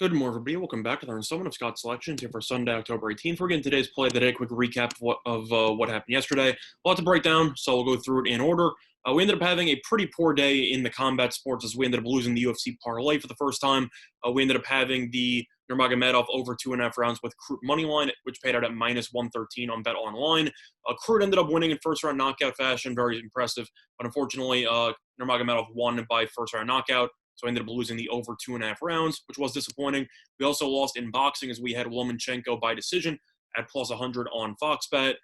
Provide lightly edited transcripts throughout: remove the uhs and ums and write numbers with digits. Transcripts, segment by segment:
Good morning, everybody. Welcome back to our installment of Scott's Selections here for Sunday, October 18th. We're getting today's play of the day. Quick recap of what happened yesterday. A lot to break down, so we'll go through it in order. We ended up having a pretty poor day in the combat sports as we ended up losing the UFC parlay for the first time. We ended up having the Nurmagomedov over 2.5 rounds with Crute Moneyline, which paid out at minus 113 on Bet Online. Crute ended up winning in first-round knockout fashion, very impressive. But unfortunately, Nurmagomedov won by first-round knockout. So I ended up losing the over 2.5 rounds, which was disappointing. We also lost in boxing as we had Lomachenko by decision at plus 100 on Fox Bet.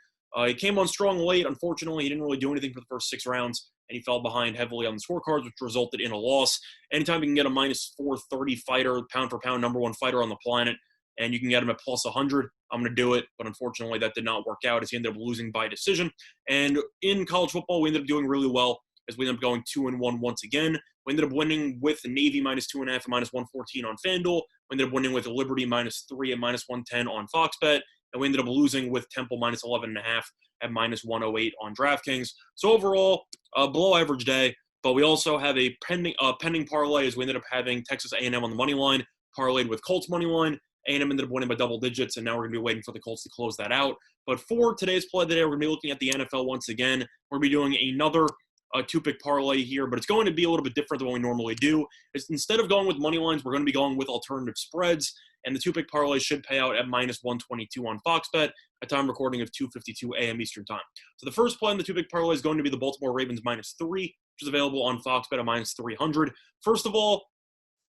He came on strong late. Unfortunately, he didn't really do anything for the first 6 rounds, and he fell behind heavily on the scorecards, which resulted in a loss. Anytime you can get a minus 430 fighter, pound for pound, number one fighter on the planet, and you can get him at plus 100, I'm going to do it. But unfortunately, that did not work out as he ended up losing by decision. And in college football, we ended up doing really well as we ended up going 2-1 once again. We ended up winning with Navy minus 2.5 and minus 114 on FanDuel. We ended up winning with Liberty minus 3 and minus 110 on Fox Bet. And we ended up losing with Temple minus 11.5 at minus 108 on DraftKings. So overall, a below average day. But we also have a pending parlay as we ended up having Texas A&M on the money line, parlayed with Colts money line. A&M ended up winning by double digits, and now we're going to be waiting for the Colts to close that out. But for today's play today, we're going to be looking at the NFL once again. We're going to be doing another two-pick parlay here, but it's going to be a little bit different than what we normally do. Instead of going with money lines, we're going to be going with alternative spreads, and the two-pick parlay should pay out at minus 122 on Fox Bet at time recording of 2:52 a.m. Eastern Time. So the first play in the two-pick parlay is going to be the Baltimore Ravens minus 3, which is available on Fox Bet at minus 300. First of all,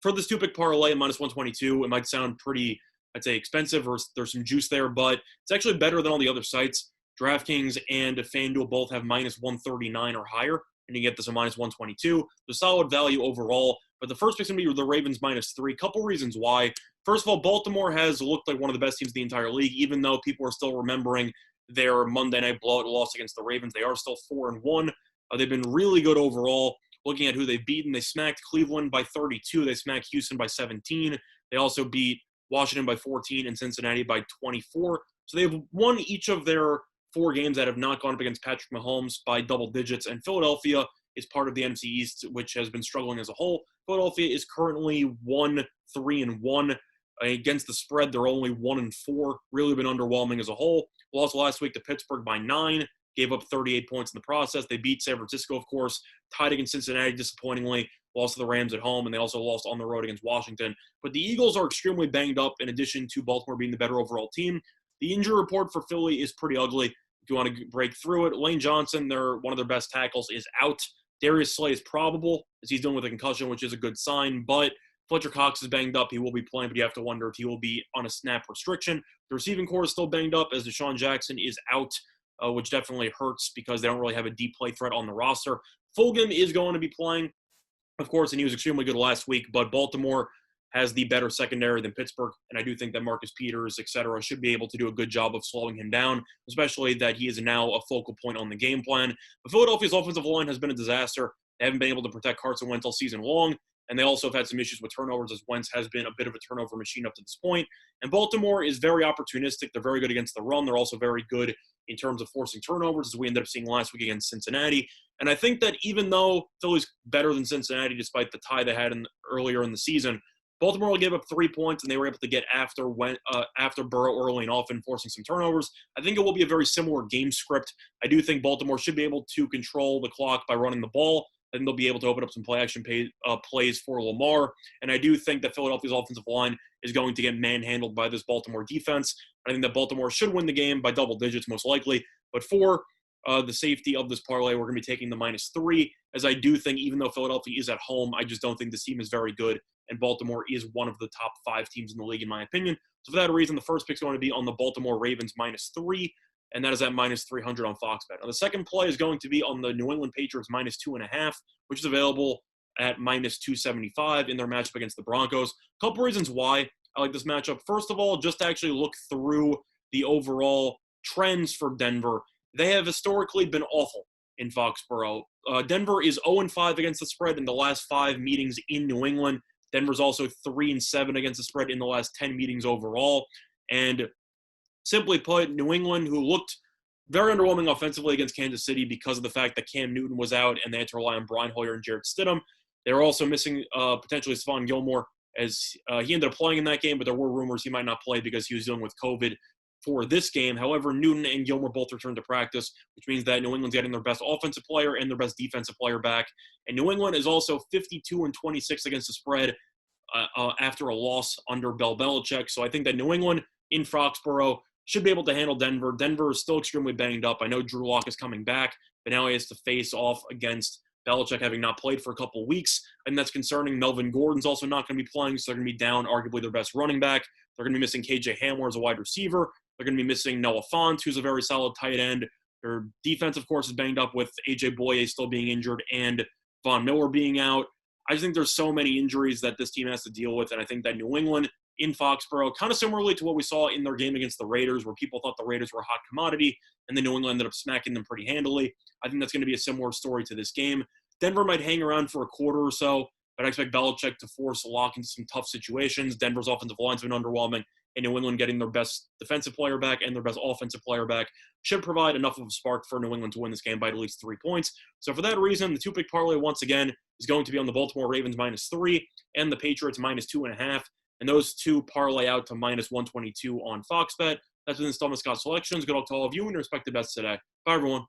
for this two-pick parlay at minus 122, it might sound pretty, I'd say, expensive, or there's some juice there, but it's actually better than all the other sites. DraftKings and FanDuel both have minus 139 or higher, and you get this at minus 122. So solid value overall. But the first pick's going to be the Ravens minus 3. Couple reasons why. First of all, Baltimore has looked like one of the best teams in the entire league, even though people are still remembering their Monday night blowout loss against the Ravens. They are still 4-1. They've been really good overall. Looking at who they've beaten, they smacked Cleveland by 32. They smacked Houston by 17. They also beat Washington by 14 and Cincinnati by 24. So they've won each of their 4 games that have not gone up against Patrick Mahomes by double digits. And Philadelphia is part of the NFC East, which has been struggling as a whole. Philadelphia is currently 1-3-1. Against the spread, they're only 1-4. Really been underwhelming as a whole. Lost last week to Pittsburgh by 9. Gave up 38 points in the process. They beat San Francisco, of course. Tied against Cincinnati, disappointingly. Lost to the Rams at home, and they also lost on the road against Washington. But the Eagles are extremely banged up, in addition to Baltimore being the better overall team. The injury report for Philly is pretty ugly. If you want to break through it, Lane Johnson, one of their best tackles, is out. Darius Slay is probable, as he's dealing with a concussion, which is a good sign. But Fletcher Cox is banged up. He will be playing, but you have to wonder if he will be on a snap restriction. The receiving core is still banged up, as Deshaun Jackson is out, which definitely hurts because they don't really have a deep play threat on the roster. Fulgham is going to be playing, of course, and he was extremely good last week. But Baltimore has the better secondary than Pittsburgh, and I do think that Marcus Peters, etc., should be able to do a good job of slowing him down, especially that he is now a focal point on the game plan. But Philadelphia's offensive line has been a disaster. They haven't been able to protect Carson Wentz all season long, and they also have had some issues with turnovers, as Wentz has been a bit of a turnover machine up to this point. And Baltimore is very opportunistic. They're very good against the run. They're also very good in terms of forcing turnovers, as we ended up seeing last week against Cincinnati. And I think that even though Philly's better than Cincinnati, despite the tie they had earlier in the season, Baltimore gave up 3 points, and they were able to get after Burrow early and often, forcing some turnovers. I think it will be a very similar game script. I do think Baltimore should be able to control the clock by running the ball. I think they'll be able to open up some play-action plays for Lamar. And I do think that Philadelphia's offensive line is going to get manhandled by this Baltimore defense. I think that Baltimore should win the game by double digits, most likely. But for the safety of this parlay, we're going to be taking the minus 3, as I do think, even though Philadelphia is at home, I just don't think this team is very good. And Baltimore is one of the top 5 teams in the league, in my opinion. So for that reason, the first pick is going to be on the Baltimore Ravens minus 3, and that is at minus 300 on Fox Bet. Now, the second play is going to be on the New England Patriots minus 2.5, which is available at minus 275 in their matchup against the Broncos. A couple reasons why I like this matchup. First of all, just to actually look through the overall trends for Denver, they have historically been awful in Foxborough. Denver is 0-5 against the spread in the last 5 meetings in New England. Denver's also 3-7 against the spread in the last 10 meetings overall. And simply put, New England, who looked very underwhelming offensively against Kansas City because of the fact that Cam Newton was out and they had to rely on Brian Hoyer and Jarrett Stidham. They were also missing potentially Stephon Gilmore as he ended up playing in that game, but there were rumors he might not play because he was dealing with COVID for this game. However, Newton and Gilmore both returned to practice, which means that New England's getting their best offensive player and their best defensive player back. And New England is also 52-26 against the spread after a loss under Bill Belichick. So I think that New England in Foxborough should be able to handle Denver. Denver is still extremely banged up. I know Drew Lock is coming back, but now he has to face off against Belichick having not played for a couple of weeks, and that's concerning. Melvin Gordon's also not going to be playing, so they're going to be down arguably their best running back. They're going to be missing KJ Hamler as a wide receiver. They're going to be missing Noah Fant, who's a very solid tight end. Their defense, of course, is banged up with A.J. Boye still being injured and Von Miller being out. I just think there's so many injuries that this team has to deal with, and I think that New England in Foxborough, kind of similarly to what we saw in their game against the Raiders, where people thought the Raiders were a hot commodity, and then New England ended up smacking them pretty handily. I think that's going to be a similar story to this game. Denver might hang around for a quarter or so, but I expect Belichick to force Lock into some tough situations. Denver's offensive line's been underwhelming, and New England getting their best defensive player back and their best offensive player back should provide enough of a spark for New England to win this game by at least 3 points. So for that reason, the two-pick parlay once again is going to be on the Baltimore Ravens -3 and the Patriots -2.5. And those two parlay out to -122 on Fox Bet. That's been the Stomach Scott selections. Good luck to all of you and your respective bets today. Bye, everyone.